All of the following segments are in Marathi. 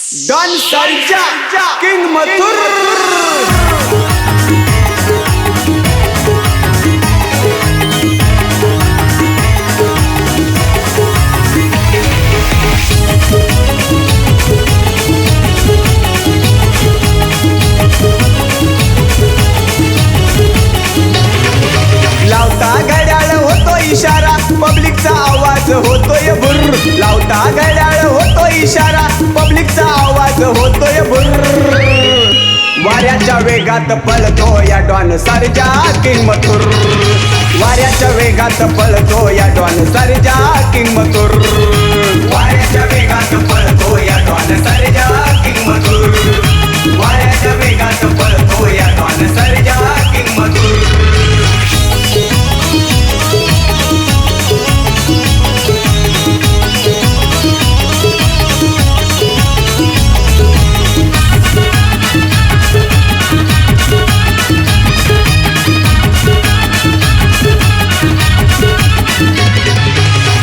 Don Sarja king Mathur. लावता घड्याळ होतो इशारा, पब्लिकचा आवाज होतोय भुर्र। लावता घड्याळ होतो इशारा, पब्लिकचा आवाज होतोय भुर्र। वाऱ्याच्या वेगात पळतो या डॉन सर्जा किंग मथुर। वाऱ्याच्या वेगात पळतो या डॉन सर्जा किंग मथुर। वाऱ्याच्या वेगात पळतो या डॉन सर्जा किंग मथुर। वाऱ्याच्या वेगात पळतो या डॉन सर्जा किंग मथुर।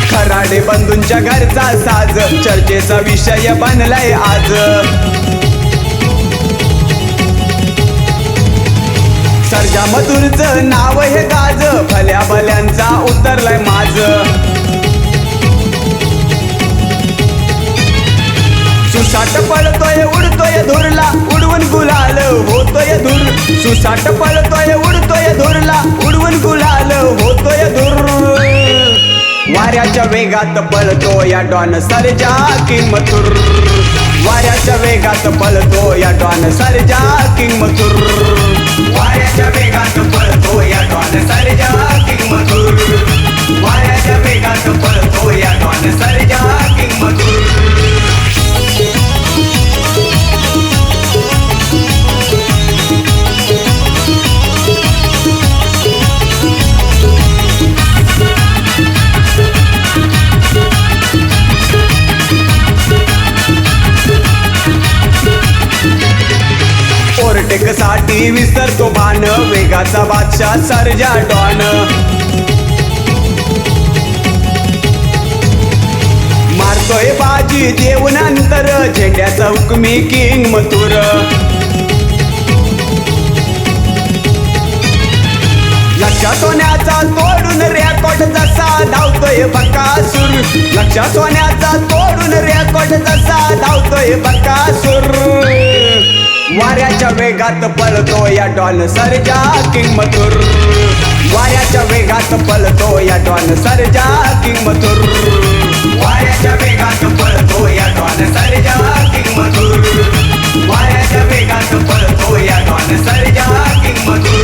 खराडे बंधूंच्या घरचा साज चर्चेचा विषय बनलाय आज। सर्जा मथुरचं नाव हे गाज, भल्या भल्यांचा उतरलाय माज। सुसाट पळतोय उडतोय धुरला, उडवून गुलाल होतोय धुर। सुसाट पळतोय उडतोय धुरला, उडवून गुलाल होतोय धुर। वाऱ्याच्या वेगात पळतो या डॉन सर्जा किंग मथुर। वाऱ्याच्या वेगात पळतो या डॉन सर्जा किंग मथुर। वाऱ्याच्या वेगात पळतो या डॉन सर्जा किंग मथुर। वाऱ्याच्या वेगात पळतो या don Sarja king Mathur. Overtake साठी विसरतो भान, वेगाचा बादशाह सर्जा डॉन। मारतोय बाजी देऊन अंतर, झेंड्याचा हुकमी किंग मथुर। लक्षात सोन्याचा तोडून रेकॉर्ड जसा धावतोय बकासूर। लक्षात सोन्याचा तोडून रेकॉर्ड जसा धावतोय बकासूर। वाऱ्याच्या वेगात पळतो या डॉन सर्जा किंग मथुर। वाऱ्याच्या वेगात पळतो या डॉन सर्जा किंग मथुर। वाऱ्याच्या वेगात पळतो या डॉन सर्जा किंग मथुर। वाऱ्याच्या वेगात पळतो या डॉन सर्जा किंग मथुर।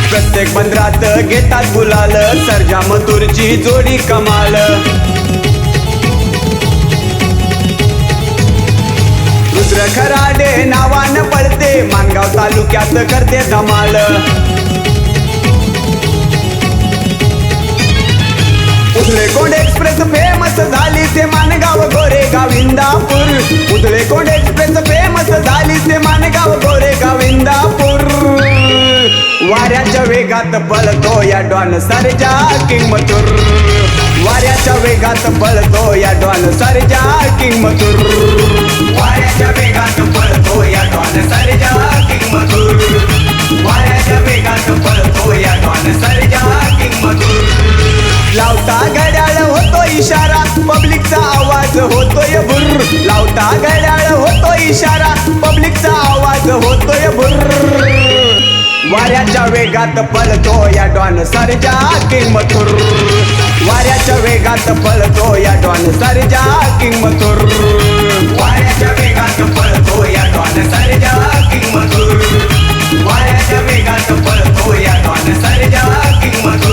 प्रत्येक बंदरात घेतात गुलाल, सर्जा मथुरची जोडी कमाल। रुद्र खराडे नावानं पळते, मानगाव तालुक्यात करते धमाल। उधळेकोंड एक्सप्रेस फेमस झाली ते मानगाव गोरेगाव इंदापूर। उधळेकोंड एक्सप्रेस फेमस झाली ते मानगाव गोरेगाव इंदापूर। वाऱ्याच्या वेगात पळतो या डॉन सर्जा किंग मथुर। वाऱ्याच्या वेगात पळतो या डॉन सर्जा किंग मथुर। वाऱ्याच्या वेगात पळतो या डॉन सर्जा किंग मथुर। वाऱ्याच्या वेगात पळतो या डॉन सर्जा किंग मथुर। लावता घड्याळ होतो इशारा, पब्लिकचा आवाज होतोय भुर्र। लावता घड्याळ होतो इशारा, पब्लिकचा आवाज होतोय भुर्र। वाऱ्याच्या वेगात पळतो या डॉन सर्जा किंग मथुर। वाऱ्याच्या वेगात पळतो या डॉन सर्जा किंग मथुर। वाऱ्याच्या वेगात पळतो या डॉन सर्जा किंग मथुर। वाऱ्याच्या वेगात पळतो या डॉन सर्जा किंग मथुर।